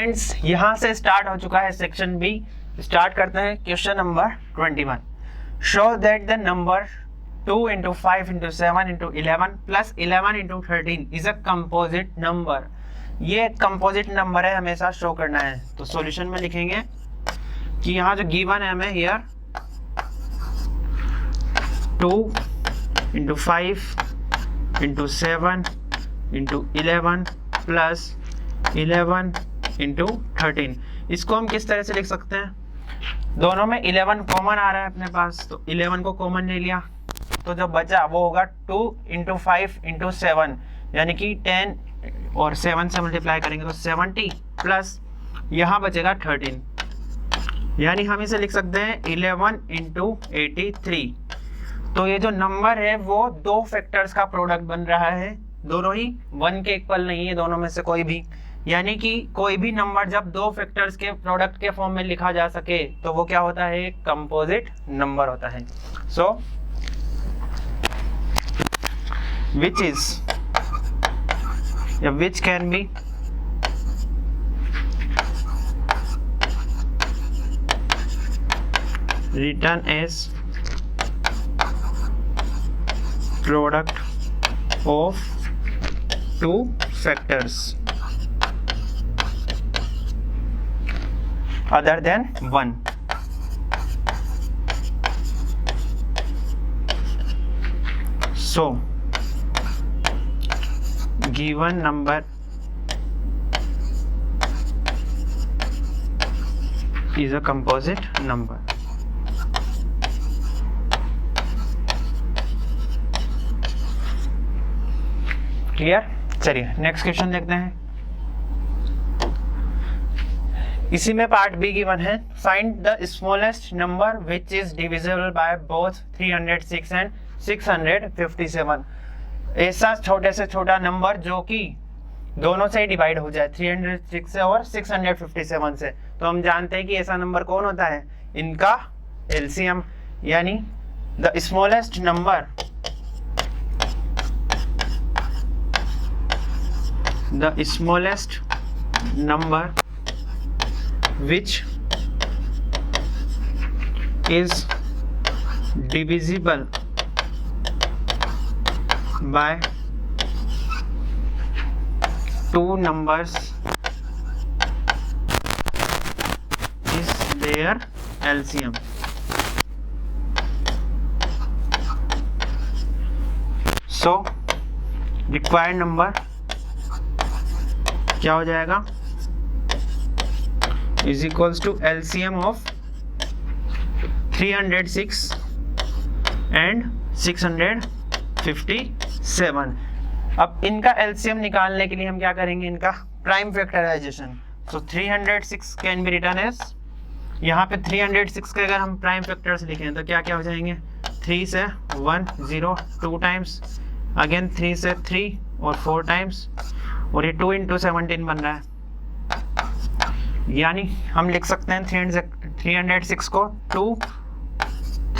Friends यहाँ से start हो चुका है सेक्शन बी। स्टार्ट करते हैं question number 21। Show that the number 2 into 5 into 7 into 11 plus 11 into 13 is a composite number. ये कंपोजिट नंबर है, हमेशा शो करना है। तो सॉल्यूशन में लिखेंगे कि यहाँ जो गिवन है हमें here 2 into 5 into 7 into 11 plus 11 into 13। इसको हम किस तरह से लिख सकते हैं? दोनों में 11 कॉमन आ रहा है अपने पास, तो 11 को कॉमन ले लिया, तो जो बचा वो होगा 2 into 5 into 7, यानी कि 10 और 7 से मल्टीप्लाई करेंगे तो 70 प्लस यहाँ बचेगा 13, यानी हम इसे लिख सकते हैं 11 into 83। तो ये जो नंबर है वो दो फैक्टर्स का प्रोडक्ट बन रहा है, दोनों ही 1 के इक्वल नहीं है, दोनों में से कोई भी। यानी कि कोई भी नंबर जब दो फैक्टर्स के प्रोडक्ट के फॉर्म में लिखा जा सके तो वो क्या होता है? कंपोजिट नंबर होता है। सो विच इज या which can be written as product of two factors other than 1। So given number is a composite number। Clear? चलिए नेक्स्ट क्वेश्चन देखते हैं। इसी में पार्ट बी गिवन है, find the smallest number which is divisible by both 306 and 657। ऐसा छोटे से छोटा नंबर जो कि दोनों से ही डिवाइड हो जाए, 306 से और 657 से। तो हम जानते हैं कि ऐसा नंबर कौन होता है? इनका एलसीएम, यानी the smallest number the smallest number which is divisible by two numbers is their LCM। So required number क्या हो जाएगा? Is equals to LCM of 306 and 657। अब इनका एलसीएम निकालने के लिए हम क्या करेंगे? इनका prime factorization. So 306 can be written as, यहाँ पे 306 के अगर हम प्राइम फैक्टर्स लिखें तो क्या क्या हो जाएंगे? 3 से 1 0 2 टाइम्स, अगेन 3 से 3 और 4 टाइम्स, और ये 2 into 17 बन रहा है। यानी हम लिख सकते हैं 306 को 2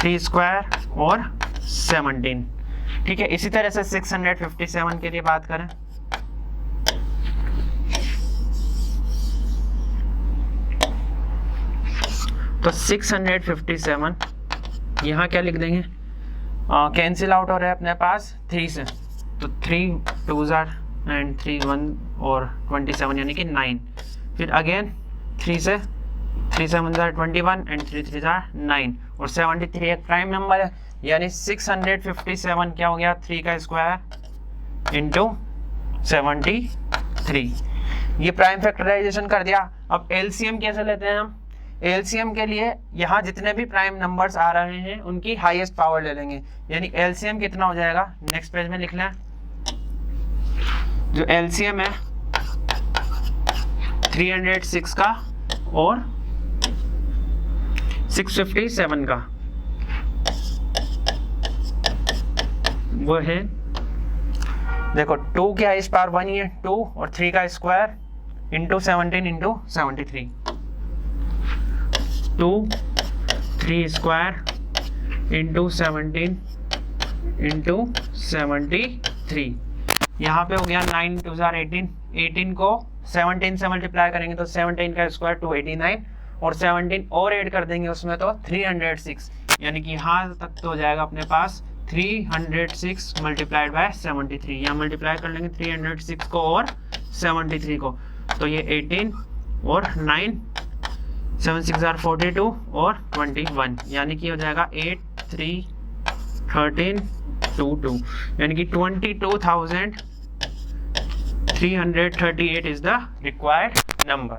3 स्क्वायर और 17। ठीक है, इसी तरह से 657 के लिए बात करें तो 657 यहाँ क्या लिख देंगे? कैंसिल आउट हो रहा है अपने पास 3 से, तो 3 2s are एंड 3 1 और 27 यानी कि 9। फिर अगेन 3 से 1 21 एंड 3 3 9, और 73 एक प्राइम नंबर है, यानी 657 क्या हो गया? 3 का स्क्वायर इंटू 73। ये प्राइम फैक्टराइजेशन कर दिया। अब एलसीएम कैसे लेते हैं हम? एलसीएम के लिए यहाँ जितने भी प्राइम नंबर्स आ रहे हैं उनकी हाईएस्ट पावर ले लेंगे, यानी एलसीएम कितना हो जाएगा? नेक्स्ट पेज में लिख लें। जो एलसीएम है 306 का और 657 का, वो है, देखो 2 की हाईएस्ट पावर 1 ही है, 2 और 3 का square into 17 into 73, 2 3 square into 17 into 73। यहाँ पे हो गया 9 2 18, 18 को 17 से मल्टीप्लाई करेंगे तो 17 का स्क्वायर 289 और 17 और ऐड कर देंगे उसमें तो 306, यानी कि यहाँ तक तो हो जाएगा अपने पास 306 मल्टीप्लाइड बाय 73। यहाँ मल्टीप्लाई कर लेंगे 306 को और 73 को, तो ये 18 और 9 7 6 42 और 21, यानी कि हो जाएगा 8 3 13 2 2, यानी कि 22,338 इज द रिक्वायर्ड नंबर।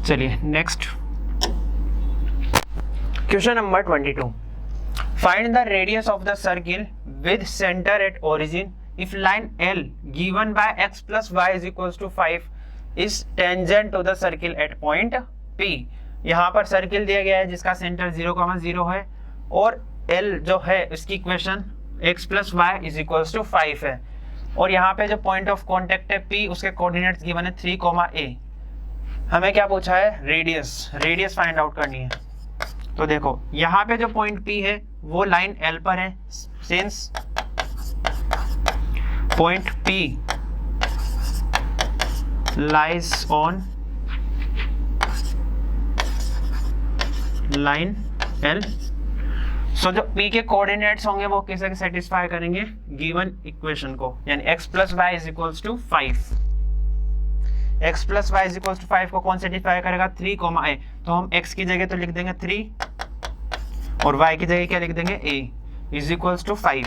चलिए next question number 22। Find the radius of the circle with centre at origin if line L given by x plus y is equals to 5 is tangent to the circle at point P। यहाँ पर circle दिया गया है जिसका centre 0,0 है और L जो है उसकी equation x plus y is equals to 5 है, और यहाँ पे जो पॉइंट ऑफ कॉन्टेक्ट है P उसके कोऑर्डिनेट्स गिवन है 3, A। हमें क्या पूछा है? रेडियस फाइंड आउट करनी है। तो देखो यहाँ पे जो पॉइंट P है वो लाइन L पर है, since point P lies on line L, सो जो P के कोऑर्डिनेट्स होंगे वो किसे सेटिस्फाई करेंगे? गिवन इक्वेशन को, यानी x plus Y is equals to 5। x plus Y is equals to 5 को कौन सेटिस्फाई करेगा? 3, A। तो हम x की जगह तो लिख देंगे 3 और y की जगह क्या लिख देंगे? a इज इक्वल्स टू 5,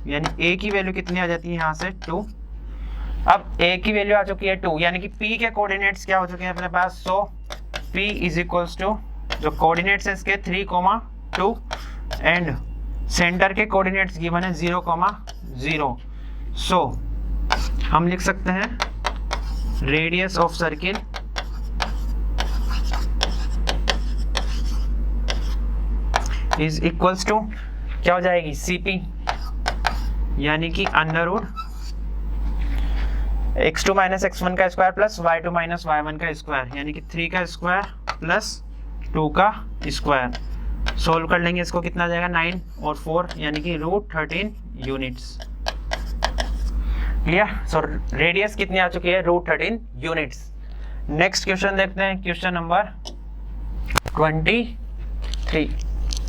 यानी a की वैल्यू कितनी आ जाती है यहाँ से? 2। अब a की वैल्यू आ चुकी है 2, यानी कि p के कोऑर्डिनेट्स क्या हो चुके हैं अपने पास? So p is equals to जो कोऑर्डिनेट्स है इसके 3, 2 एंड सेंटर के कोऑर्डिनेट्स गिवन है 0,0। सो हम लिख सकते हैं radius of circle is equals to क्या हो जाएगी? CP, यानी कि under root x2 minus x1 का square plus y2 minus y1 का स्क्वायर, यानी कि 3 का स्क्वायर प्लस 2 का स्क्वायर। सोल्व कर लेंगे इसको, कितना जाएगा? 9 और 4, यानी कि √13 यूनिट्स। क्लियर? सो रेडियस कितनी आ चुकी है? √13 यूनिट्स। नेक्स्ट क्वेश्चन देखते हैं, क्वेश्चन नंबर 23।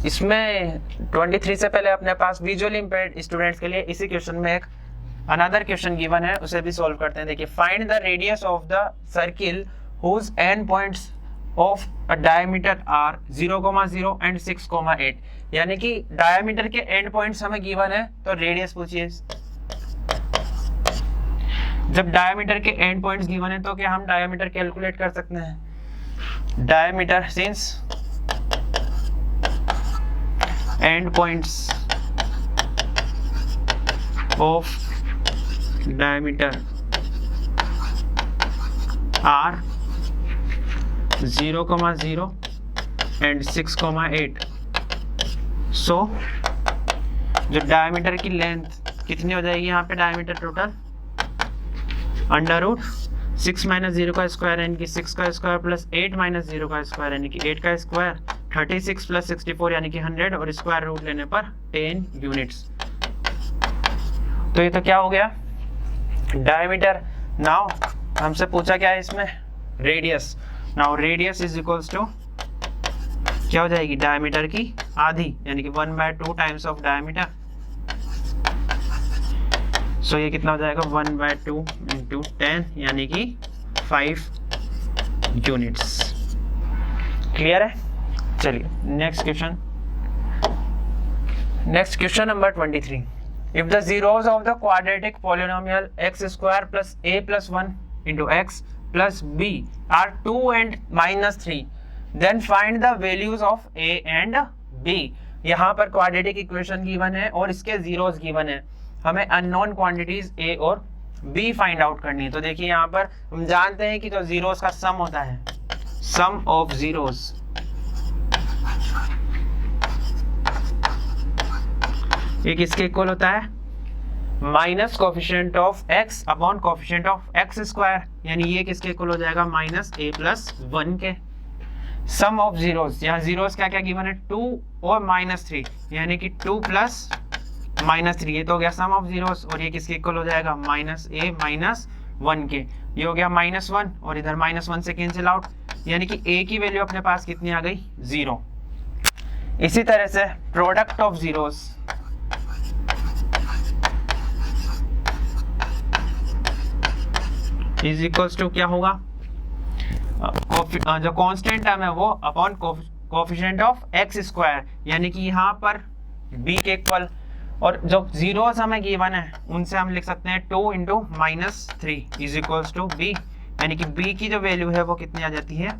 इसमें 23 से पहले अपने पास विजुअली इंपेयर्ड स्टूडेंट्स के लिए इसी क्वेश्चन में एक अनदर क्वेश्चन गिवन है, उसे भी सॉल्व करते हैं। देखिए, find the radius of the circle whose end points of a diameter are 0,0 and 6,8, यानी कि डायमीटर के एंड पॉइंट्स हमें गिवन है तो रेडियस पूछिए। जब डायमीटर के एंड पॉइंट्स गिवन है तो क्या हम डायमीटर कैलकुलेट कर सकते हैं? Diameter since end points of diameter are 0,0 and 6,8, so जो डायमीटर की लेंथ कितनी हो जाएगी यहाँ पे? Diameter total under root 6 minus 0 का स्क्वायर यानी कि 6 का स्क्वायर प्लस 8 माइनस 0 का स्क्वायर यानी कि 8 का स्क्वायर 36 प्लस 64 यानी कि 100 और स्क्वायर रूट लेने पर 10 यूनिट्स। तो ये तो क्या हो गया? डायमीटर। नाउ हमसे पूछा क्या है इसमें? Radius. Now radius is equals to क्या हो जाएगी? डायमीटर की आधी, यानी कि 1/2 टाइम्स ऑफ डायमीटर। सो ये कितना हो जाएगा? 1/2 इंटू 10, यानी कि 5 यूनिट्स। क्लियर है? चलिए next question. Next question number 23। If the zeros of the quadratic polynomial x square plus a plus 1 into x plus b are 2 and -3, then find the values of a and b। यहाँ पर quadratic equation given है और इसके zeros given है, हमें unknown quantities a और b find out करनी है। तो देखिए यहाँ पर हम जानते हैं कि जो जीरोस का सम होता है, सम ऑफ जीरोस, ये किसके इक्वल होता है? Minus coefficient of x upon coefficient of x square, यानी ये किसके इक्वल हो जाएगा? -a+1 के। सम ऑफ जीरोस, यहाँ जीरोस क्या क्या गिवन है? 2 और -3, यानी कि 2 + -3, ये तो हो गया सम ऑफ जीरोस, और ये किसके इक्वल हो जाएगा, -a -1 के, ये हो गया -1 और इधर -1 से कैंसिल आउट, यानी कि a की वैल्यू अपने पास कितनी आ गई, 0। इसी तरह से product of zeros is equals to क्या होगा, जो कांस्टेंट टर्म है वो upon coefficient of x square, यानी कि यहाँ पर b के इक्वल, और जो जीरोस हमें गिवन है उनसे हम लिख सकते हैं 2 into -3 is equals to b, यानी कि b की जो वैल्यू है वो कितनी आ जाती है,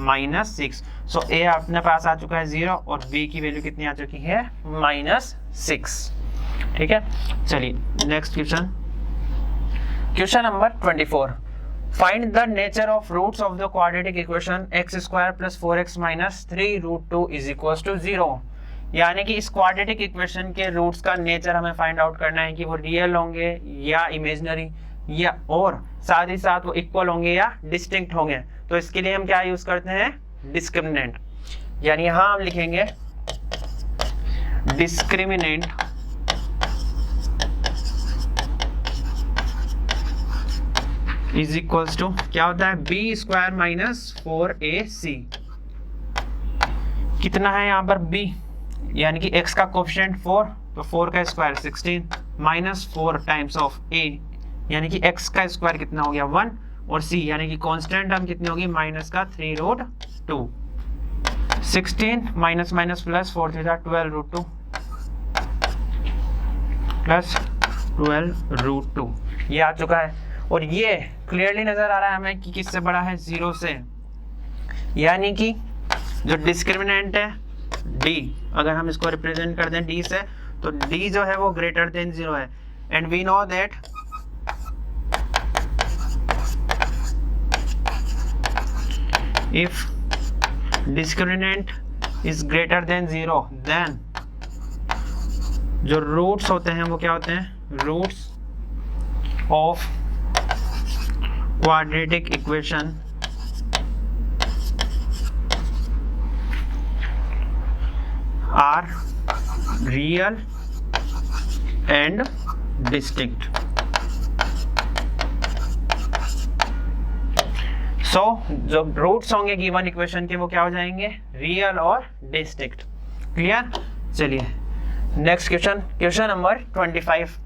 -6। सो a अपने पास आ चुका है 0 और b की वैल्यू कितनी आ चुकी है, -6। ठीक है, चलिए next question, question number 24। Find the nature of roots of the quadratic equation x square plus 4x minus 3 root 2 is equals to 0। यानी कि इस क्वाड्रेटिक इक्वेशन के रूट्स का नेचर हमें फाइंड आउट करना है कि वो रियल होंगे या इमेजिनरी, या और साथ ही साथ वो इक्वल होंगे या डिस्टिंक्ट होंगे। तो इसके लिए हम क्या यूज करते हैं, डिस्क्रिमिनेंट, यानी यहां हम लिखेंगे डिस्क्रिमिनेंट इज इक्वल्स टू क्या होता है, बी स्क्वायर माइनस 4ac। कितना है यहाँ पर b, यानी कि x का कोफिशिएंट 4, तो 4 का square 16 minus 4 times of a, यानी कि x का स्क्वायर कितना हो गया 1, और c यानी कि कांस्टेंट टर्म कितनी होगी, माइनस का 3 root 2, 16 minus minus plus 4 3 12 root 2 plus 12 root 2, ये आ चुका है। और ये क्लियरली नजर आ रहा है हमें कि किससे बड़ा है, 0 से, यानी कि जो डिस्क्रिमिनेंट है d, अगर हम इसको रिप्रेजेंट कर दें d से, तो d जो है वो ग्रेटर देन 0 है, and we know that if discriminant is greater than 0 then जो रूट्स होते हैं वो क्या होते हैं, roots of quadratic equation are real and distinct. So जो रूट्स होंगे गिवन इक्वेशन के वो क्या हो जाएंगे, रियल और डिस्टिंक्ट। क्लियर, चलिए next question, question number 25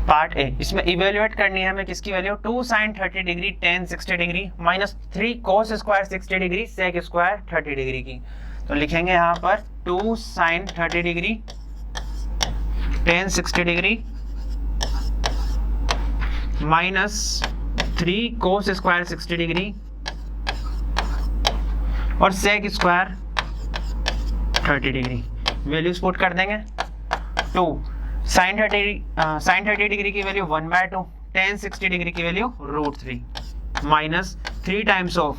part A. इसमें इवेल्युएट करनी है हमें किसकी value, 2 sin 30 degree tan 60 degree minus 3 cos square 60 degree sec square 30 degree की। तो लिखेंगे यहाँ पर 2 sin 30 degree tan 60 degree minus 3 cos square 60 degree और sec square 30 degree. Values put कर देंगे, 2 sin 30 डिग्री की वैल्यू 1/2, tan 60 डिग्री की value √3 minus 3 times of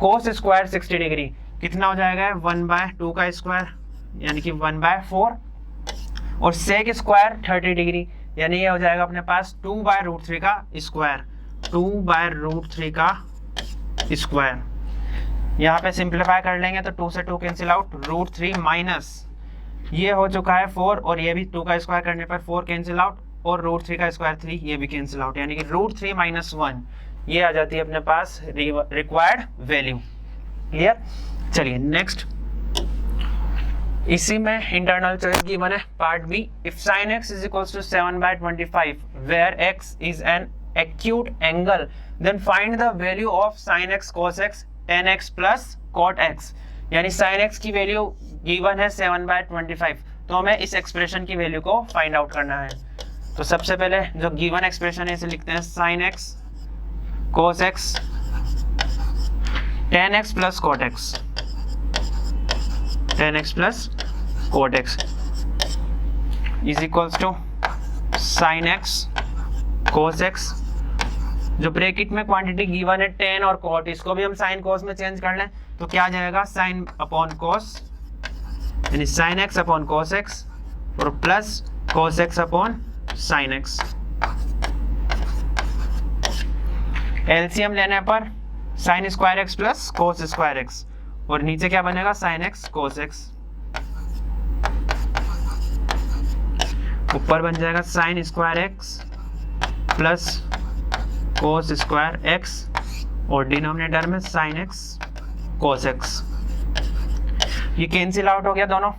cos square 60 degree, कितना हो जाएगा 1/2 का स्क्वायर यानी कि 1/4, और sec स्क्वायर 30 डिग्री यानी ये हो जाएगा अपने पास 2/√3 का स्क्वायर, 2/√3 का स्क्वायर। यहाँ पे सिंप्लीफाई कर लेंगे तो 2 से 2 कैंसिल आउट, √3 माइनस ये हो चुका है 4, और ये भी 2 का स्क्वायर करने पर 4 कैंसिल आउट, और √3 का स्क्वायर 3, ये भी कैंसिल आउट, यानी कि √3 माइनस 1 ये आ जाती है अपने पास रिक्वायर्ड वैल्यू। क्लियर, चलिए नेक्स्ट, इसी में इंटरनल चॉइस गिवन है part B. If sin x is equals to 7/25 where x is an acute angle then find the value of sin x cos x tan x plus cot x। यानी sin x की value given है 7/25, तो हमें इस expression की value को find out करना है। तो सबसे पहले जो गिवन एक्सप्रेशन है इसे लिखते हैं sin x cos x tan x plus cot x, tan x plus cot x is equals to sin x cos x, जो ब्रैकेट में क्वांटिटी गिवन है tan और cot, इसको भी हम sin cos में चेंज कर लें तो क्या आ जाएगा sin अपॉन cos, यानी sin x upon cos x और plus cos x upon sin x। LCM लेने पर sin square x plus cos square x, और नीचे क्या बनेगा sin x cos x। ऊपर बन जाएगा sine square x plus cos square x और डिनोमिनेटर में साइन एक्स कोस एक्स। ये कैंसिल आउट हो गया दोनों,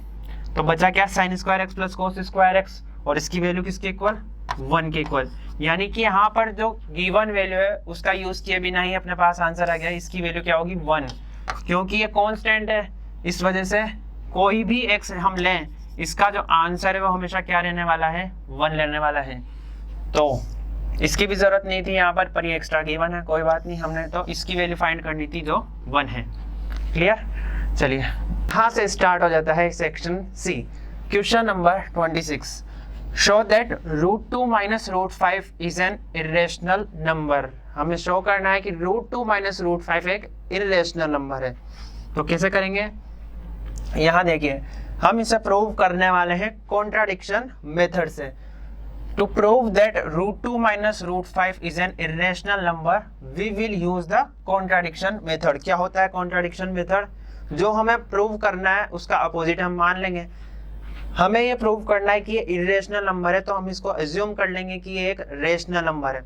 तो बचा क्या sine square x plus cos square x, और इसकी वैल्यू किसके इक्वल 1 के इक्वल। यानी कि यहाँ पर जो गिवन वैल्यू है उसका यूज किए बिना ही अपने पास आंसर आ गया। इसकी वैल्यू क्या होगी 1, क्योंकि ये कांस्टेंट है, इस वजह से कोई भी एक्स हम लें इसका जो आंसर है वो हमेशा क्या रहने वाला है 1 लेने वाला है। तो इसकी भी जरूरत नहीं थी यहाँ पर ये एक्स्ट्रा गिवन है, कोई बात नहीं, हमने तो इसकी वैल्यू फाइंड करनी थी जो 1 है। क्लियर। चलिए यहाँ से स्टार्ट हो जाता है section C. Question number 26, show that √2 - √5 is an irrational number. हमें शो करना है कि √2 - √5 एक इरेशनल नंबर है। तो कैसे करेंगे, यहाँ देखिए हम इसे प्रूव करने वाले हैं कॉन्ट्राडिक्शन मेथड से। To prove that √2 - √5 is an irrational number we will use the contradiction method. क्या होता है कॉन्ट्राडिक्शन मेथड, जो हमें प्रूव करना है उसका अपोजिट हम मान लेंगे। हमें ये प्रूव करना है कि ये इरेशनल नंबर है, तो हम इसको अज्यूम कर लेंगे कि ये एक रेशनल नंबर है,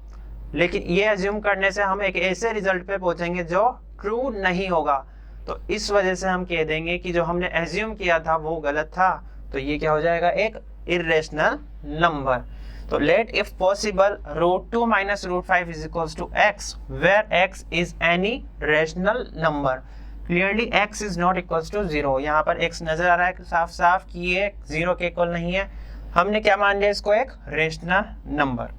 लेकिन ये अज्यूम करने से हम एक ऐसे रिजल्ट पे पहुंचेंगे जो ट्रू नहीं होगा। तो इस वजह से हम कह देंगे कि जो हमने अज्यूम किया था वो गलत था, तो ये क्या हो जाएगा एक इरेशनल नंबर। तो let if possible √2 - √5 is equals to x where x is any rational number. Clearly x is not equals to 0। यहाँ पर x नजर आ रहा है साफ साफ कि ये 0 के इक्वल नहीं है। हमने क्या मान लिया इसको एक rational number.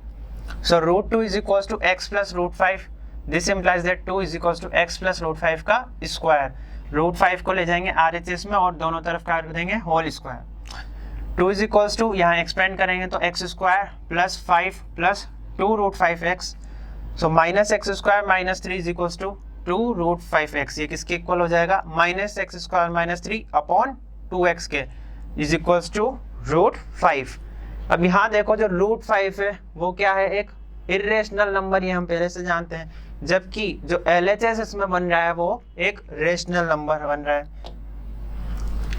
So √2 is equals to x plus √5। This implies that 2 is equals to x plus √5 का स्क्वायर। √5 को ले जाएंगे RHS में और दोनों तरफ क्या कर देंगे whole square. 2 is equals to यहाँ एक्सपेंड करेंगे तो x square plus 5 plus 2√5x। So minus x square minus 3 is equals to 2√5x। ये किसके इक्वल हो जाएगा -x स्क्वायर -3 अपॉन 2x के इज इक्वल्स टू √5। अब यहाँ देखो जो √5 है वो क्या है एक इरेशनल नंबर, ये हम पहले से जानते हैं, जबकि जो LHS इसमें बन रहा है वो एक रेशनल नंबर बन रहा है।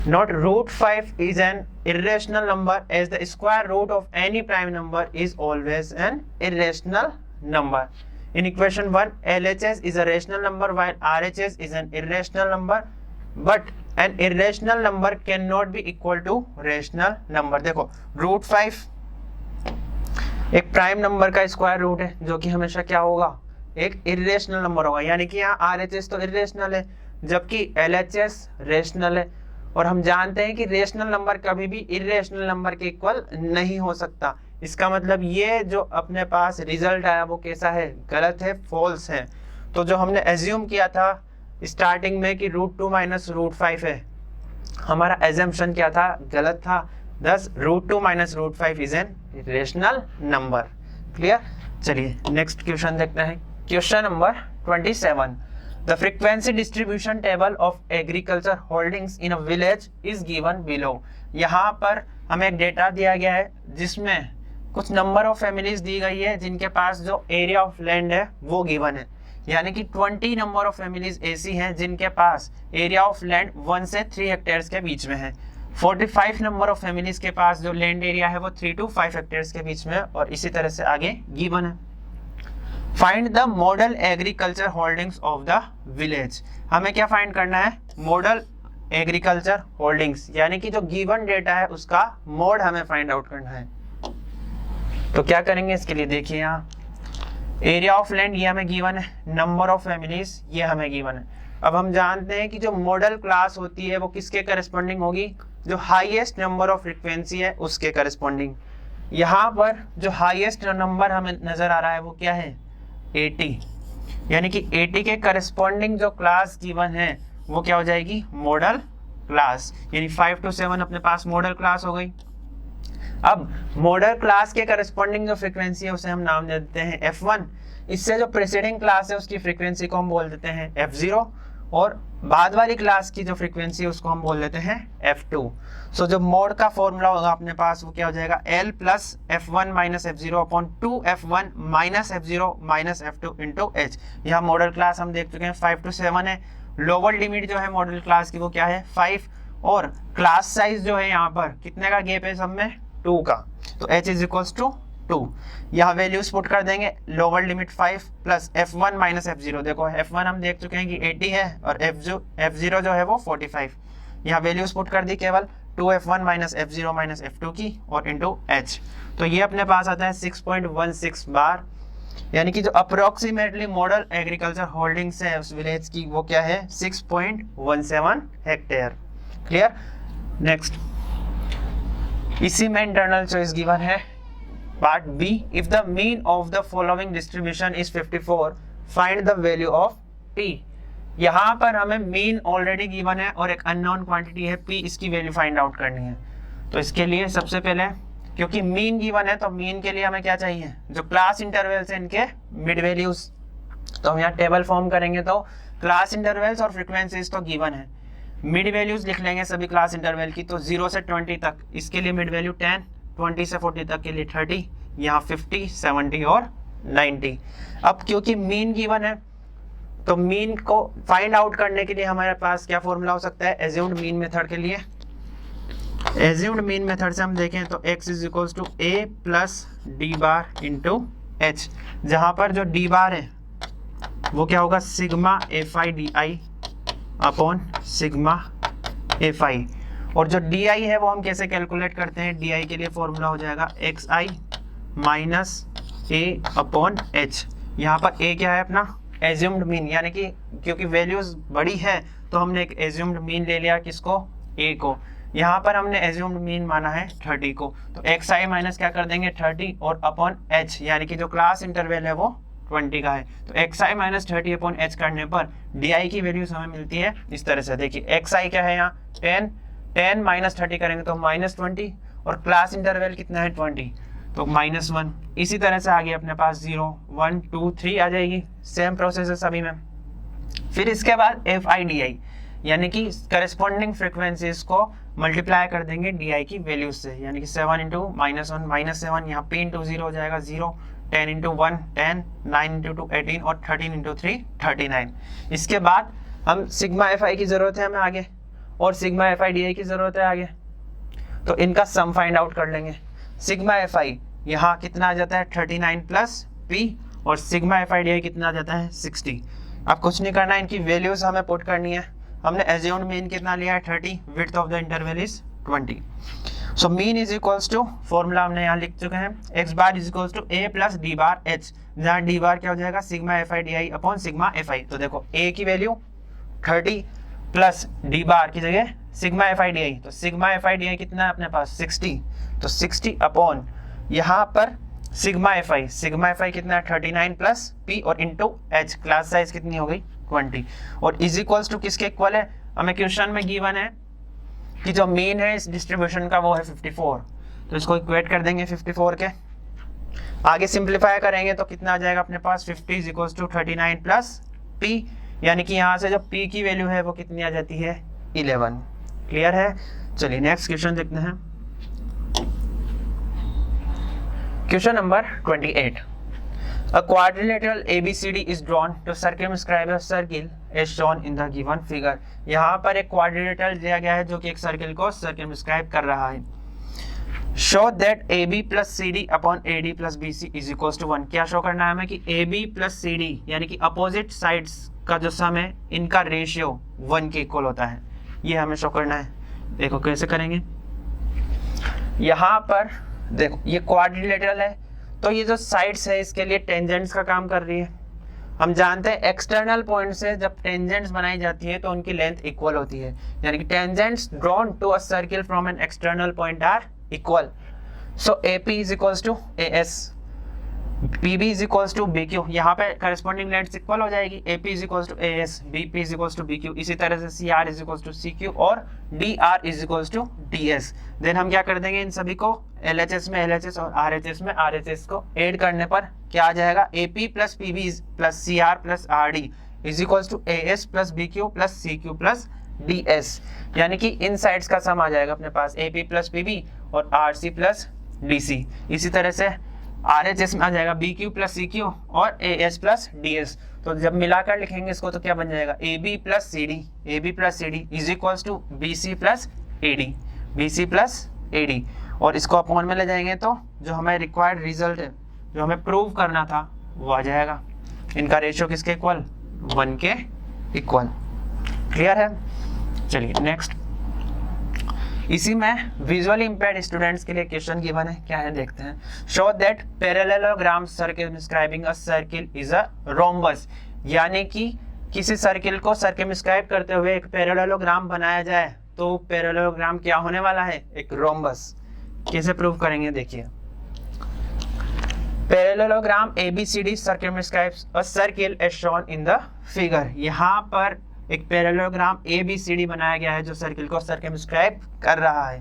Not √5 is an irrational number as the square root of any prime number is always an irrational number. In equation 1, LHS is a rational number while RHS is an irrational number, but an irrational number cannot be equal to rational number. देखो √5 एक prime number का square root है जो कि हमेशा क्या होगा एक इरेशनल नंबर होगा। यानी कि यहाँ RHS तो इरेशनल है जबकि LHS रेशनल है, और हम जानते हैं कि रेशनल नंबर कभी भी इरेशनल नंबर के इक्वल नहीं हो सकता। इसका मतलब ये जो अपने पास रिजल्ट आया वो कैसा है गलत है, फॉल्स है। तो जो हमने एज्यूम किया था स्टार्टिंग में कि √2 - √5 है, हमारा एजम्पशन क्या था गलत था। thus √2 - √5 is N rational number. Clear. चलिए नेक्स्ट क्वेश्चन देखते हैं। Question number 27, the frequency distribution table of agriculture holdings in a village is given below। यहाँ पर हमें एक डेटा दिया गया है जिसमें कुछ नंबर ऑफ फैमिलीज दी गई है जिनके पास जो एरिया ऑफ लैंड है वो गिवन है। यानी कि 20 नंबर ऑफ फैमिलीज ऐसी हैं जिनके पास एरिया ऑफ लैंड 1 से 3 हेक्टेयर्स के बीच में है। 45 नंबर ऑफ फैमिलीज के पास जो लैंड एरिया है वो 3 to 5 हेक्टेयर्स के बीच में है, और इसी तरह से आगे गिवन है। Find the model agriculture holdings of the village. हमें क्या फाइंड करना है मॉडल एग्रीकल्चर होल्डिंग्स, यानी कि जो गिवन डेटा है उसका मोड हमें फाइंड आउट करना है। तो क्या करेंगे इसके लिए, देखिए यहाँ एरिया ऑफ लैंड ये हमें गिवन है, नंबर ऑफ फैमिलीज ये हमें गिवन है। अब हम जानते हैं कि जो मॉडल क्लास होती है वो किसके करस्पॉन्डिंग होगी, जो हाईएस्ट नंबर ऑफ फ्रीक्वेंसी है उसके करस्पॉन्डिंग। यहाँ पर जो हाईएस्ट नंबर हमें नजर आ रहा है वो क्या है 80, यानी कि 80 के करस्पॉन्डिंग जो क्लास गिवन है वो क्या हो जाएगी मॉडल क्लास, यानी 5 to 7 अपने पास मॉडल क्लास हो गई। अब मॉडल क्लास के करस्पॉन्डिंग जो फ्रीक्वेंसी है उसे हम नाम दे देते हैं F1। इससे जो प्रीसीडिंग क्लास है उसकी फ्रीक्वेंसी को हम बोल देते हैं F0, और बाद वाली क्लास की जो फ्रीक्वेंसी है उसको हम बोल देते हैं F2। सो जो मोड का फॉर्मूला होगा अपने पास वो क्या हो जाएगा L plus F1 minus F0 upon 2F1 minus F0 minus F2 into H। यहाँ मॉडल क्लास हम देख चुके हैं 5 to 7 है। लोअर लिमिट जो है मॉडल क्लास की वो क्या है 5, और क्लास साइज जो है यहाँ पर कितने का गैप है सब में 2 का, तो h इज इक्वल्स टू 2। यहाँ वैल्यूज पुट कर देंगे, lower limit 5 plus f1 minus f0। देखो f1 हम देख चुके हैं कि 80 है और f0 जो है वो 45। यहाँ वैल्यूज पुट कर दी केवल 2f1 minus f0 minus f2 की और इंटू h, तो ये अपने पास आता है 6.16 बार, यानी कि जो अप्रोक्सीमेटली मॉडल एग्रीकल्चर होल्डिंग्स है उस विलेज की वो क्या है 6.17 हेक्टेयर। क्लियर। नेक्स्ट, इसी में इंटरनल चॉइस गिवन है part B, if the mean of the following distribution is 54 find the value of p। यहाँ पर हमें मीन ऑलरेडी गिवन है और एक अननोन क्वांटिटी है p, इसकी वैल्यू फाइंड आउट करनी है। तो इसके लिए सबसे पहले, क्योंकि मीन गिवन है तो मीन के लिए हमें क्या चाहिए, जो क्लास इंटरवल्स हैं इनके मिड वैल्यूज। तो हम यहाँ टेबल फॉर्म करेंगे तो क्लास इंटरवल्स और फ्रीक्वेंसीज तो गिवन है, मिड वैल्यूज लिख लेंगे सभी क्लास इंटरवल की। तो 0 से 20 तक इसके लिए मिड वैल्यू 10, 20 से 40 तक के लिए 30, यहाँ 50, 70 और 90। अब क्योंकि मीन गिवन है तो मीन को फाइंड आउट करने के लिए हमारे पास क्या फॉर्मूला हो सकता है, एज्यूम्ड मीन मेथड के लिए। एज्यूम्ड मीन मेथड से हम देखें तो x is equals to a plus D bar into H, जहां पर जो डी बार है वो क्या होगा sigma F I D I upon sigma F I, और जो डी आई है वो हम कैसे कैलकुलेट करते हैं, डी आई के लिए फॉर्मूला हो जाएगा एक्स आई माइनस ए अपॉन एच। यहाँ पर a क्या है अपना एज्यूम्ड मीन, यानी कि क्योंकि वैल्यूज बड़ी है तो हमने एक एज्यूम्ड मीन ले लिया, किसको a को। यहाँ पर हमने एज्यूम्ड मीन माना है 30 को, तो एक्स आई माइनस क्या कर देंगे 30 और अपॉन एच, यानी कि जो क्लास इंटरवल है वो 20 का है। तो एक्स आई माइनस 30 अपॉन एच करने पर डी आई की वैल्यूज हमें मिलती है इस तरह से। देखिए एक्स आई क्या है यहाँ 10 माइनस 30 करेंगे तो माइनस 20, और क्लास इंटरवल कितना है 20, तो -1। इसी तरह से आगे अपने पास 0, 1, 2, 3 आ जाएगी, सेम प्रोसेस है सभी में। फिर इसके बाद एफ आई डी आई, यानी कि करस्पॉन्डिंग फ्रीक्वेंसीज को मल्टीप्लाई कर देंगे डी आई की वैल्यूज से, यानी कि 7 इंटू -1 -7, यहाँ p इंटू 0 हो जाएगा 0, 10 इंटू 1 10, 9 इंटू 2 18 और 13 इंटू 3 39। इसके बाद हम सिग्मा एफ आई की जरूरत है हमें आगे, और सिग्मा एफ आई डी आई की जरूरत है आगे, तो इनका सम फाइंड आउट कर लेंगे। सिग्मा एफ आई यहाँ कितना आ जाता है 39 प्लस p, और sigma F I D I कितना आ जाता है 60। अब कुछ नहीं करना, इनकी वैल्यूज हमें पुट करनी है। हमने एज्यूम्ड मीन कितना लिया है 30, width of the interval is 20। So mean is equals to, formula हमने यहाँ लिख चुके हैं, X bar is equals to a plus D bar H, जहाँ डी बार क्या हो जाएगा sigma F I D I upon sigma F I. तो देखो a की वैल्यू 30 प्लस डी बार की जगह sigma F I D I, तो sigma F I D I कितना है अपने पास 60, तो 60 अपॉन यहाँ पर सिग्मा एफ आई कितना है 39 प्लस p और इंटू h, क्लास साइज कितनी हो गई 20, और इज इक्वल्स टू किसके इक्वल है, हमें क्वेश्चन में गिवन है कि जो मीन है इस डिस्ट्रीब्यूशन का वो है 54, तो इसको इक्वेट कर देंगे 54 के, आगे सिंप्लीफाई करेंगे तो कितना आ जाएगा अपने पास 50 is equals to 39 plus p, यानी कि यहाँ से जो p की वैल्यू है वो कितनी आ जाती है 11। क्लियर है। चलिए नेक्स्ट क्वेश्चन देखते हैं, question number 28। A quadrilateral ABCD is drawn to circumscribe a circle as shown in the given figure। यहाँ पर एक quadrilateral दिया गया है जो कि एक सर्किल को circumscribe कर रहा है। Show that AB plus CD upon AD plus BC is equals to 1। क्या शो करना है हमें कि AB plus CD यानी कि अपोजिट साइड्स का जो सम है इनका रेशियो 1 के इक्वल होता है, ये हमें शो करना है। देखो कैसे करेंगे, यहाँ पर देखो ये क्वाड्रिलेटरल है तो ये जो साइड्स है इसके लिए टेंजेंट्स का काम कर रही है। हम जानते हैं एक्सटर्नल पॉइंट से जब टेंजेंट्स बनाई जाती है तो उनकी लेंथ इक्वल होती है, यानी कि tangents drawn to a circle from an external point are equal. So AP is equals to AS, PB is equals to BQ, यहाँ पे करस्पॉन्डिंग लेंथ इक्वल हो जाएगी, AP is equals to AS, BP is equals to BQ, इसी तरह से CR is equals to CQ और DR is equals to DS। Then हम क्या कर देंगे इन सभी को LHS में LHS और RHS में RHS को ऐड करने पर क्या आ जाएगा AP plus PB plus CR plus RD is equals to AS plus BQ plus CQ plus DS, यानी कि इन साइड्स का सम आ जाएगा अपने पास AP प्लस PB और RC प्लस DC। इसी तरह से RHS में आ जाएगा BQ प्लस CQ और AS प्लस DS। तो जब मिलाकर लिखेंगे इसको तो क्या बन जाएगा AB plus CD is equals to BC plus AD, BC plus AD। और इसको अपॉन में ले जाएंगे तो जो हमें रिक्वायर्ड रिजल्ट है, जो हमें प्रूव करना था, वो आ जाएगा। इनका रेशियो किसके इक्वल, 1 के इक्वल। क्लियर है? चलिए नेक्स्ट, इसी में विजुअली इंपेयर्ड स्टूडेंट्स के लिए क्वेश्चन गिवन है, क्या है देखते हैं। Show that parallelogram circumscribing a circle is a rhombus, यानी कि किसी सर्किल को सर्कमस्क्राइब करते हुए एक पैरेललोग्राम बनाया जाए तो पैरेललोग्राम क्या होने वाला है, एक रोम्बस। कैसे प्रूव करेंगे देखिए। Parallelogram ABCD circumscribes a circle as shown in the figure। यहाँ पर एक पैरेललोग्राम ABCD बनाया गया है जो सर्किल को सर्कमस्क्राइब कर रहा है।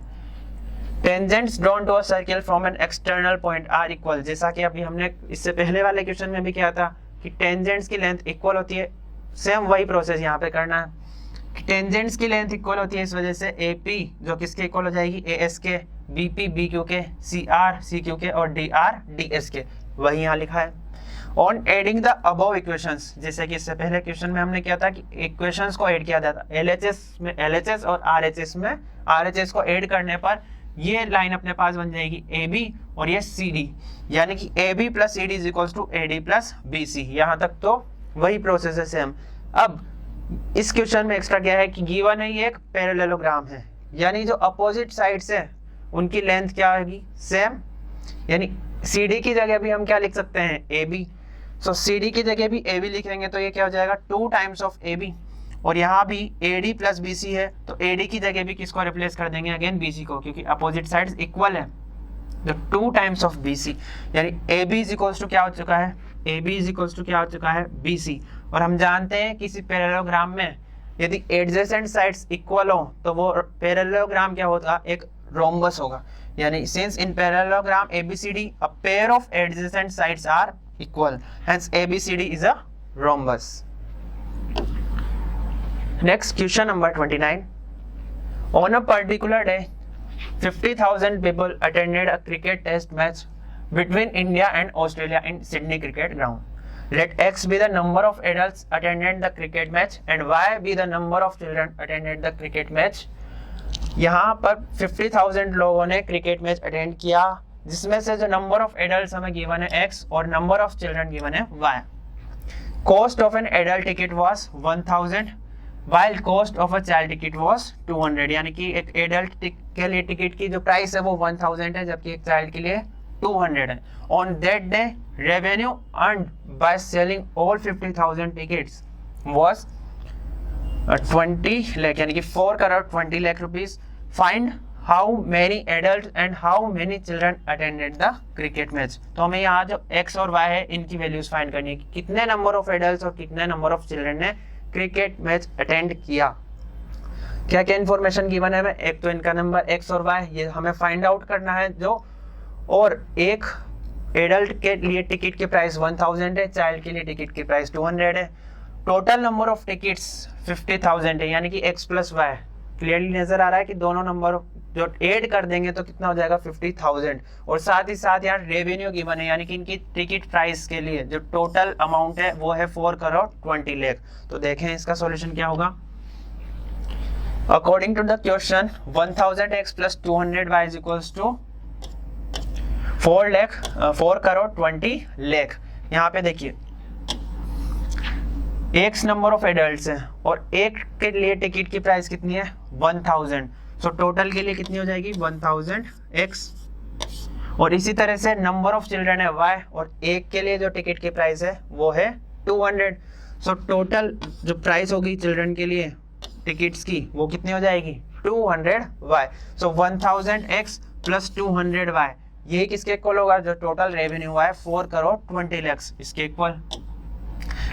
Tangents drawn to a circle from an external point are equal, जैसा कि अभी हमने इससे पहले वाले क्वेश्चन में भी किया था कि टेंजेंट्स की लेंथ इक्वल होती है, सेम वही प्रोसेस यहाँ पे करना है। टेंजेंट्स की लेंथ इक्वल होती है, इस वजह से AP जो किसके इक्वल हो जाएगी, AS के, BP BQ के, CR CQ के और DR DS के, वही यहाँ लिखा है। On adding the above equations, जैसे कि इससे पहले क्वेश्चन में हमने किया था कि इक्वेशंस को ऐड किया जाता है, LHS में LHS और RHS में RHS को ऐड करने पर ये लाइन अपने पास बन जाएगी AB और ये CD, यानी कि AB plus CD is equals to AD plus BC। यहाँ तक तो वही प्रोसेस है सेम। अब इस क्वेश्चन में एक्स्ट्रा क्या है कि गिवन है ये एक पैरेललोग्राम है, यानी जो अपोजिट साइड्स है उनकी लेंथ क्या होगी, सेम, यानी CD की जगह भी हम क्या लिख सकते हैं, AB। सो CD की जगह भी AB लिखेंगे तो ये क्या हो जाएगा, 2 टाइम्स ऑफ AB, और यहाँ भी AD प्लस BC है तो AD की जगह भी किसको रिप्लेस कर देंगे, अगेन BC को, क्योंकि अपोजिट साइड्स इक्वल है, तो 2 टाइम्स ऑफ BC, यानी AB इज इक्वल्स टू क्या हो चुका है, AB इज इक्वल्स टू क्या हो चुका है, BC। और हम जानते हैं किसी पैरेललोग्राम में यदि एडजेसेंट साइड्स इक्वल हो तो वो पैरेललोग्राम क्या होगा, एक रोम्बस होगा, यानी since in parallelogram ABCD a pair of adjacent sides are equal, hence ABCD is a rhombus। Next question number 29, on a particular day 50,000 people attended a cricket test match between India and Australia in Sydney cricket ground। Let X be the number of adults attended the cricket match and Y be the number of children attended the cricket match। यहाँ पर 50,000 लोगों ने cricket match attend किया, जिसमें से जो number of adults हमें given है X और नंबर ऑफ चिल्ड्रन गिवन है Y। Cost of an adult ticket was 1000 while cost of a child ticket was 200, यानी कि एक एडल्ट के लिए टिकट की जो प्राइस है वो 1000 है, जबकि एक चाइल्ड के लिए 200 है। On that day revenue earned by selling all 50,000 tickets was 20 lakh, यानी कि 4 crore 20 lakh rupees. Find how many adult and how many children attended the cricket match. तो हमें यहाँ जो X और Y है इनकी वैल्यूज फाइंड करनी है कि कितने नंबर ऑफ एडल्ट और कितने नंबर ऑफ चिल्ड्रन ने क्रिकेट मैच अटेंड किया। क्या क्या इन्फॉर्मेशन गिवन है, एक तो इनका नंबर X और Y ये हमें फाइंड आउट करना है जो, और एक एडल्ट के लिए टिकट की प्राइस 1000 है, चाइल्ड के लिए टिकट की प्राइस 200 है। टोटल नंबर ऑफ टिकट्स 50,000 है, यानी कि X प्लस Y। क्लियरली नजर आ रहा है कि दोनों नंबर जो ऐड कर देंगे तो कितना हो जाएगा 50,000, और साथ ही साथ यहाँ रेवेन्यू गिवन है, यानी कि इनकी टिकट प्राइस के लिए जो टोटल अमाउंट है वो है 4 करोड़ 20 लाख। तो देखें इसका सॉल्यूशन क्या होगा। According to the question 1000x plus 200y is equals to 4 crore 20 lakh. यहाँ पे देखिए X नंबर ऑफ एडल्ट्स हैं और एक के लिए टिकट की प्राइस कितनी है 1000, सो टोटल के लिए कितनी हो जाएगी 1000x, और इसी तरह से नंबर ऑफ चिल्ड्रन है Y और एक के लिए जो टिकट की प्राइस है वो है 200, सो टोटल जो प्राइस होगी चिल्ड्रन के लिए टिकट्स की वो कितनी हो जाएगी 200y। सो 1000x प्लस 200y ये किसके इक्वल होगा, जो टोटल रेवेन्यू है 4 करोड़ 20 लाख इसके इक्वल,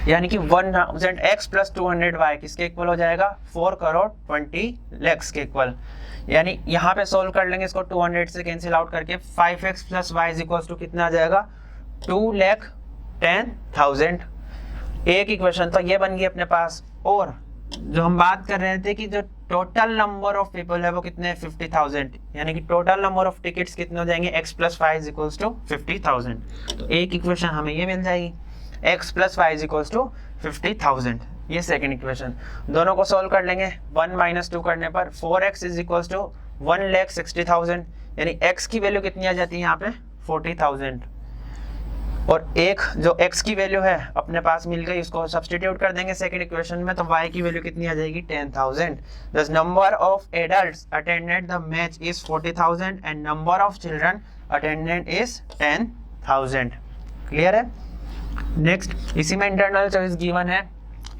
यानी कि 1000x प्लस 200y किसके इक्वल हो जाएगा 4 करोड़ 20 लाख के इक्वल। यानी यहाँ पे सोल्व कर लेंगे इसको 200 से कैंसिल आउट करके 5x plus y is equal to कितना आ जाएगा 2,10,000। एक इक्वेशन तो ये बन गई अपने पास, और जो हम बात कर रहे थे कि जो टोटल नंबर ऑफ पीपल है वो कितने 50,000, यानी कि टोटल नंबर ऑफ टिकट्स कितने हो जाएंगे x plus 5 is equal to 50,000। तो एक इक्वेशन हमें ये मिल जाएगी x plus 5 is equal to 50,000, ये सेकंड इक्वेशन। दोनों को सोल्व कर लेंगे, 1 माइनस 2 करने पर 4x इज इक्वल टू 1,60,000, यानी x की वैल्यू कितनी आ जाती है यहाँ पे 40,000, और एक जो x की वैल्यू है अपने पास मिल गई, उसको सब्स्टिट्यूट कर देंगे सेकंड इक्वेशन में, तो y की वैल्यू कितनी आ जाएगी 10,000। The number of adults attended the match is 40,000 and number of children attended is 10,000। Clear है? नेक्स्ट, इसी में इंटरनल चॉइस गिवन है।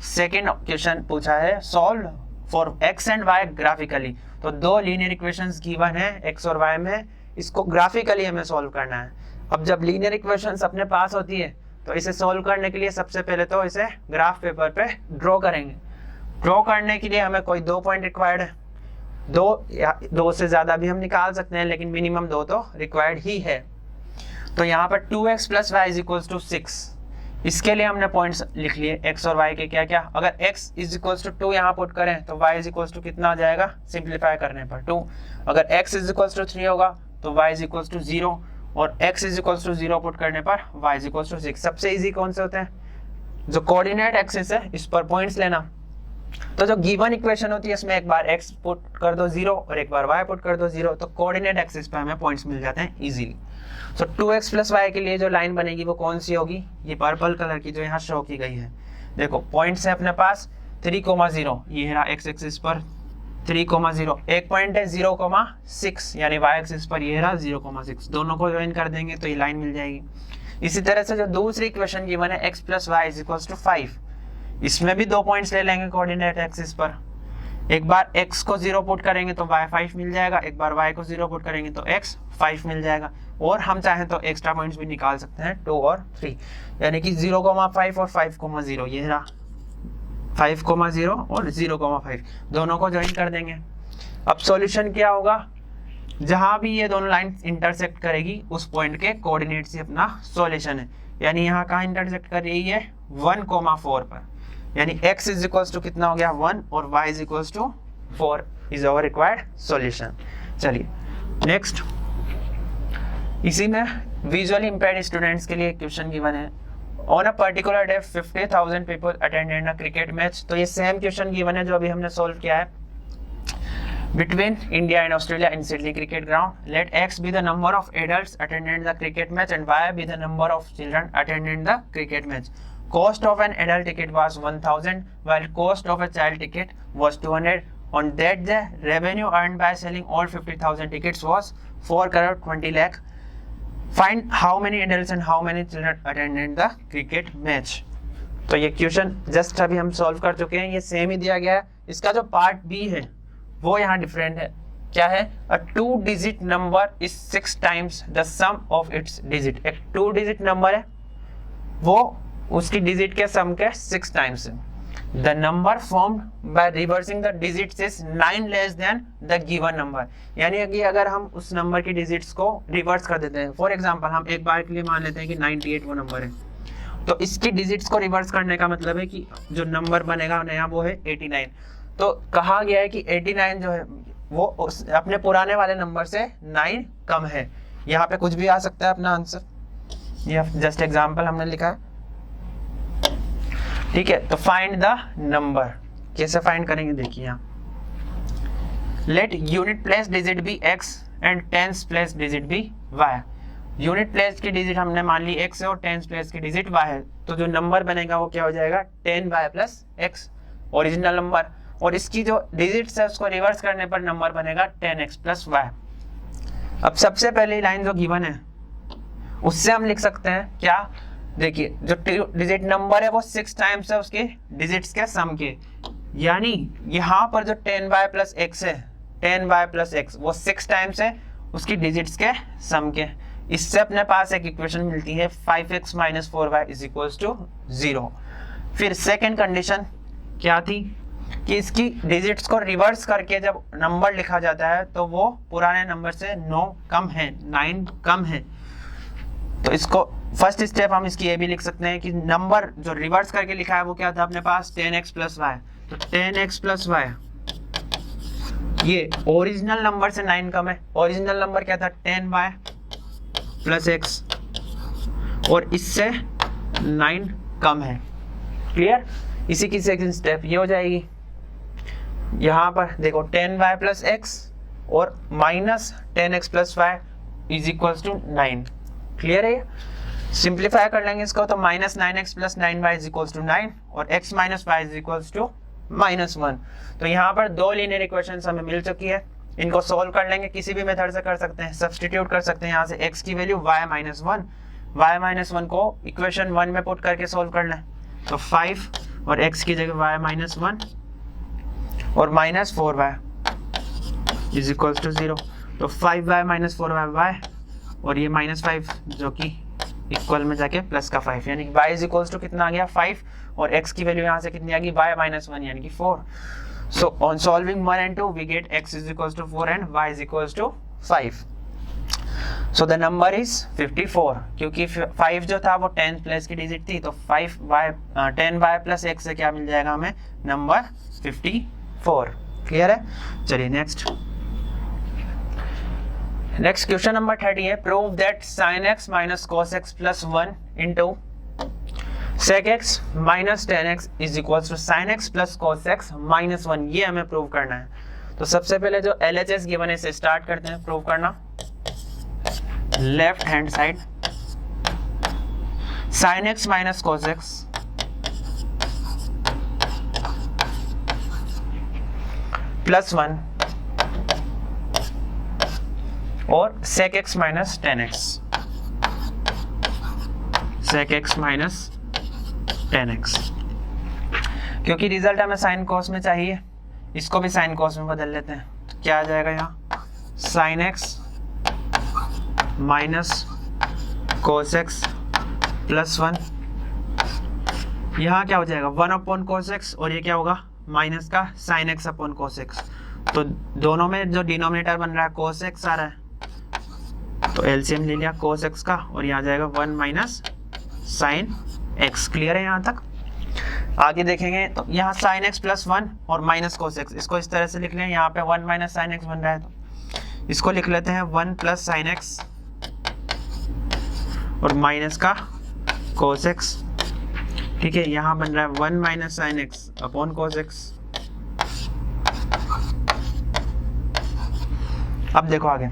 सेकंड क्वेश्चन पूछा है solve for x and y graphically. तो दो लीनियर इक्वेशंस गिवन है x और y में, इसको ग्राफिकली हमें सॉल्व करना है। अब जब लीनियर इक्वेशंस अपने पास होती है तो इसे सॉल्व करने के लिए सबसे पहले तो इसे ग्राफ पेपर पे ड्रॉ करेंगे। ड्रॉ करने के लिए हमें कोई 2 पॉइंट रिक्वायर्ड है, दो से ज्यादा भी हम निकाल सकते हैं, लेकिन मिनिमम 2 तो रिक्वायर्ड ही है। तो यहाँ पर 2x + y = 6, इसके लिए हमने पॉइंट्स लिख लिए x और y के क्या क्या। अगर x = 2 यहाँ पुट करें तो y = कितना आ जाएगा सिंप्लीफाई करने पर 2। अगर x = 3 होगा तो y = 0, और x = 0 पुट करने पर y = 6। सबसे इजी कौन से होते हैं? जो कोऑर्डिनेट एक्सिस है इस पर पॉइंट्स लेना। तो जो गिवन इक्वेशन होती है इसमें एक बार x पुट कर दो 0 और एक बार y पुट कर दो 0, तो कोऑर्डिनेट एक्सिस पे हमें पॉइंट्स मिल जाते हैं इजीली। तो 2x + y के लिए जो लाइन बनेगी वो कौन सी होगी? ये पर्पल कलर की जो यहाँ शो की गई है। देखो पॉइंट्स है अपने पास 3,0, ये रहा x एक्सिस पर 3,0, एक पॉइंट है 0,6, यानी y एक्सिस पर ये रहा 0,6, दोनों को ज्वाइन कर देंगे तो ये लाइन मिल जाएगी। इसी तरह से जो दूसरी इक्वेशन गिवन है x + y = 5, इसमें भी 2 पॉइंट्स ले लेंगे कोऑर्डिनेट एक्सिस पर। एक बार x को 0 पुट करेंगे तो y 5 मिल जाएगा, एक बार y को 0 पुट करेंगे तो x 5 मिल जाएगा, और हम चाहें तो एक्स्ट्रा पॉइंट्स भी निकाल सकते हैं 2 और 3, यानी कि 0,5 और 5,0, ये रहा 5,0 और 0,5, दोनों को ज्वाइन कर देंगे। अब सॉल्यूशन क्या होगा? जहां भी ये दोनों लाइन इंटरसेक्ट करेगी उस पॉइंट के कोऑर्डिनेट से अपना सॉल्यूशन है। यानी यहाँ कहाँ इंटरसेक्ट कर रही है 1,4 पर, यानी x = कितना हो गया 1 और y = 4 is our required solution. चलिए नेक्स्ट, इसी में विजुअली इंपेयर्ड स्टूडेंट्स के लिए क्वेश्चन गिवन है। On a particular day 50,000 people attended a cricket match. तो ये सेम क्वेश्चन गिवन है जो अभी हमने सॉल्व किया है। Between India and Australia in Sydney cricket ground, let x be the number of adults attended the cricket match and y be the number of children attended the cricket match. Cost of an adult ticket was 1,000 while cost of a child ticket was 200. On that the revenue earned by selling all 50,000 tickets was 4 crore 20 lakh. Find how many adults and how many children attended the cricket match. तो ये question just अभी हम solve कर चुके हैं, ये same ही दिया गया है। इसका जो पार्ट बी है वो यहाँ डिफरेंट है। क्या है? A 2 digit number is 6 times the sum of its digit. एक 2 डिजिट नंबर है, वो उसकी डिजिट के सम के 6 times है। The number formed by reversing the digits is 9 less than the given number. यानी कि अगर हम उस नंबर की डिजिट्स को रिवर्स कर देते हैं, फॉर एग्जांपल हम एक बार के लिए मान लेते हैं कि 98 वो नंबर है, तो इसकी डिजिट्स को रिवर्स करने का मतलब है कि जो नंबर बनेगा नया वो है 89। तो कहा गया है कि 89 जो है वो अपने पुराने वाले नंबर से 9 कम है। यहाँ पे कुछ भी आ सकता है अपना आंसर, ये जस्ट एग्जांपल हमने लिखा है, ठीक है। तो फाइंड द नंबर, कैसे फाइंड करेंगे देखिए यहाँ। Let unit place digit be x and tens place digit be y। Unit place की डिजिट हमने मान ली x है और टेंस प्लेस की डिजिट y है, तो जो नंबर बनेगा वो क्या हो जाएगा 10y + x, ओरिजिनल नंबर। और इसकी जो डिजिट्स है उसको रिवर्स करने पर नंबर बनेगा 10x + y। अब सबसे पहली लाइन जो गिवन है उससे हम लिख सकते हैं क्या, देखिए जो डिजिट नंबर है वो 6 times है उसके डिजिट्स के सम के, यानी यहाँ पर जो 10y + x है, 10y + x वो 6 times है उसकी डिजिट्स के सम के। इससे अपने पास एक इक्वेशन मिलती है 5x - 4y = 0। फिर सेकंड कंडीशन क्या थी कि इसकी डिजिट्स को रिवर्स करके जब नंबर लिखा जाता है तो वो पुराने नंबर से 9 कम है, 9 कम है। तो इसको फर्स्ट स्टेप हम इसकी ये भी लिख सकते हैं कि नंबर जो रिवर्स करके लिखा है वो क्या था अपने पास 10x + y। तो 10x + y ये ओरिजिनल नंबर से 9 कम है। ओरिजिनल नंबर क्या था 10y + x, और इससे 9 कम है। क्लियर? इसी की सेकंड स्टेप ये हो जाएगी। यहाँ पर देखो 10y + x और minus 10x plus Y is equals to 9। Clear है? सिंप्लीफाई कर लेंगे इसको तो minus 9x plus 9y is equals to 9 और x minus Y is equals to -1। तो यहाँ पर दो लीनियर इक्वेशंस हमें मिल चुकी है, इनको सोल्व कर लेंगे, किसी भी मेथड से कर सकते हैं, सब्स्टिट्यूट कर सकते हैं यहाँ से x की वैल्यू y-1 को इक्वेशन 1 में पुट करके सोल्व कर लें तो 5 और x की जगह y-1 और -4y इज इक्वल्स टू 0। तो 5y - 4y और ये -5 जो कि इक्वल में जाके प्लस का 5, यानी कि y इज इक्वल्स टू कितना आ गया 5 और x की वैल्यू यहाँ से कितनी आ गई y-1 यानी कि 4। So on solving 1 and 2 we get x is equals to 4 and y is equals to 5. So the number is 54, क्योंकि 5 जो था वो 10 प्लेस की डिजिट थी तो 10y प्लस x से क्या मिल जाएगा हमें नंबर 54। क्लियर है? चलिए नेक्स्ट क्वेश्चन नंबर 30 है, prove that sin x minus cos x plus 1 into sec x minus 10x is equals to sin x plus cos x minus 1। ये हमें प्रूव करना है। तो सबसे पहले जो LHS गिवन है इसे स्टार्ट करते हैं प्रूव करना। Left hand side sin x minus cos x plus 1 और sec x minus 10x, sec x minus 10x। क्योंकि रिजल्ट हमें साइन कॉस में चाहिए, इसको भी साइन कॉस में बदल लेते हैं। तो क्या आ जाएगा यहाँ sin x minus cos x plus 1, यहाँ क्या हो जाएगा 1 अपॉन cos x और ये क्या होगा माइनस का sin x upon cos x। तो दोनों में जो डिनोमिनेटर बन रहा है cos x आ रहा है तो एलसीएम ले लिया cos x का और यहाँ जाएगा 1 माइनस sin x। क्लियर है यहाँ तक? आगे देखेंगे तो यहाँ sin x प्लस 1 और माइनस cos x, इसको इस तरह से लिख लें। यहाँ पे 1 माइनस sin x बन रहा है तो इसको लिख लेते हैं 1 प्लस sin x और माइनस का cos x। ठीक है, यहाँ बन रहा है 1 minus sin x upon cos x। अब देखो आगे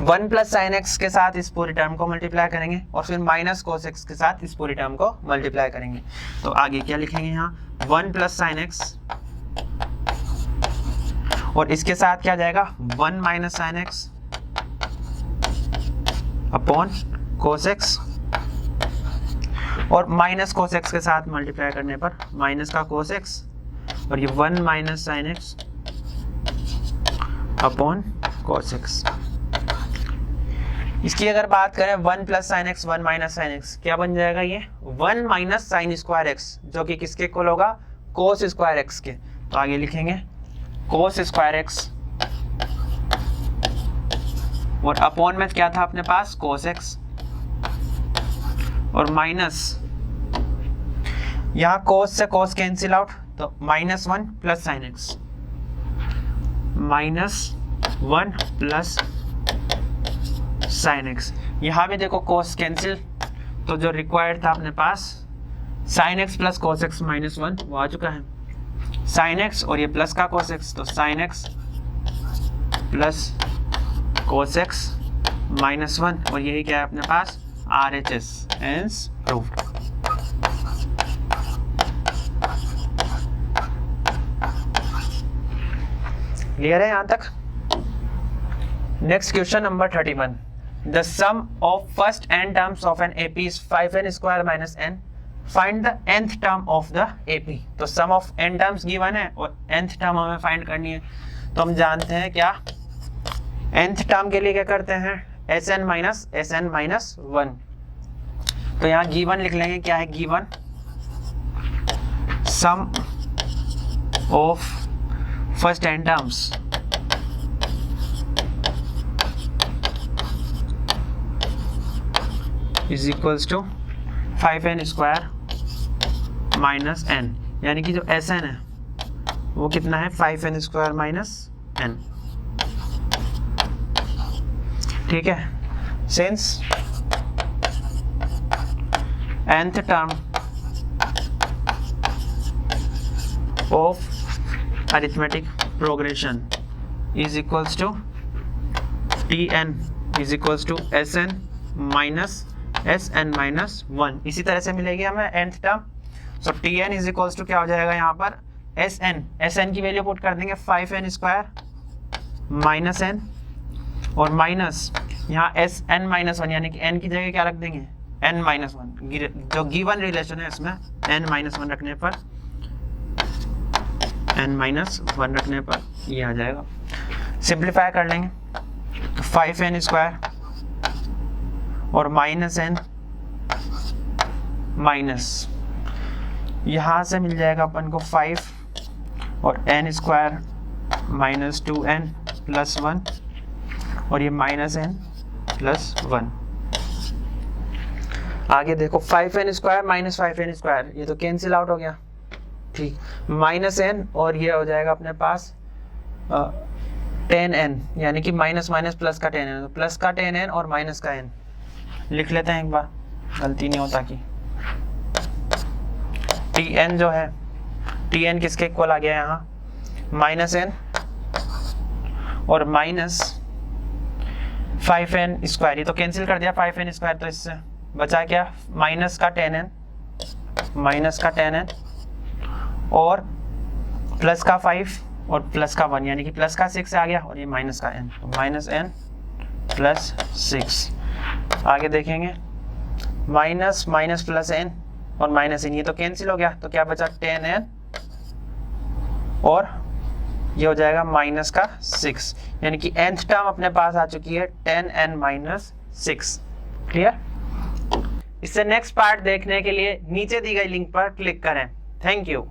1 प्लस sin x के साथ इस पूरी टर्म को मल्टीप्लाई करेंगे और फिर माइनस cos x के साथ इस पूरी टर्म को मल्टीप्लाई करेंगे। तो आगे क्या लिखेंगे यहाँ 1 प्लस sin x और इसके साथ क्या जाएगा 1 minus sin x upon cos x और माइनस cos x के साथ मल्टीप्लाई करने पर माइनस का cos x और ये 1 minus sin x upon cos x। इसकी अगर बात करें 1 plus sin x 1 minus sin x क्या बन जाएगा ये 1 माइनस sin स्क्वायर x जो कि किसके इक्वल होगा cos स्क्वायर x के। तो आगे लिखेंगे cos स्क्वायर x और अपॉन में क्या था अपने पास cos x और माइनस यहाँ cos से cos कैंसिल आउट तो -1 plus sin x -1 plus sin x। यहाँ भी देखो cos कैंसिल तो जो रिक्वायर्ड था अपने पास sin x plus cos x -1 वो आ चुका है sin x और ये प्लस का cos x तो sin x plus cos x -1 और यही क्या है अपने पास RHS hence proved। क्लियर है यहाँ तक? Next question number 31, the sum of first n terms of an AP is 5n square minus n, find the nth term of the AP। तो sum of n terms given है और nth term हमें find करनी है। तो हम जानते हैं क्या nth term के लिए क्या करते हैं sn minus 1। तो यहाँ given लिख लेंगे, क्या है given sum of first n terms is equals to 5n square minus n, यानी कि जो Sn है वो कितना है 5n square minus n। ठीक है, since nth term of arithmetic progression is equals to T N is equals to S N minus S N minus 1। इसी तरह से मिलेगी हमें nth term. So T N is equals to क्या हो जाएगा यहाँ पर एस एन की वैल्यू पुट कर देंगे 5n स्क्वायर माइनस एन और माइनस यहाँ एस एन माइनस 1 यानी कि n की जगह क्या रख देंगे n माइनस 1। जो गिवन रिलेशन है इसमें n माइनस 1 रखने पर n माइनस 1 रखने पर ये आ जाएगा। सिंप्लीफाई कर लेंगे तो 5n स्क्वायर और माइनस n माइनस यहाँ से मिल जाएगा अपन को 5 और n square minus 2n plus 1 और ये माइनस n प्लस 1। आगे देखो 5n square minus 5n square ये तो कैंसिल आउट हो गया, ठीक। माइनस n और ये हो जाएगा अपने पास 10n यानी कि माइनस माइनस प्लस का 10n, तो प्लस का 10n और माइनस का n लिख लेते हैं एक बार, गलती नहीं होता कि tn जो है tn किसके इक्वल आ गया यहाँ माइनस n और माइनस 5n स्क्वायर, ये तो कैंसिल कर दिया 5n स्क्वायर, तो इससे बचा क्या माइनस का 10n और प्लस का 5 और प्लस का 1 यानी कि प्लस का 6 आ गया और ये माइनस का n, तो माइनस n प्लस 6। आगे देखेंगे माइनस माइनस प्लस n और माइनस n, ये तो कैंसिल हो गया, तो क्या बचा 10n और ये हो जाएगा माइनस का 6 यानी कि nth टर्म अपने पास आ चुकी है 10n माइनस 6। क्लियर? इससे नेक्स्ट पार्ट देखने के लिए नीचे दी गई लिंक पर क्लिक करें। Thank you.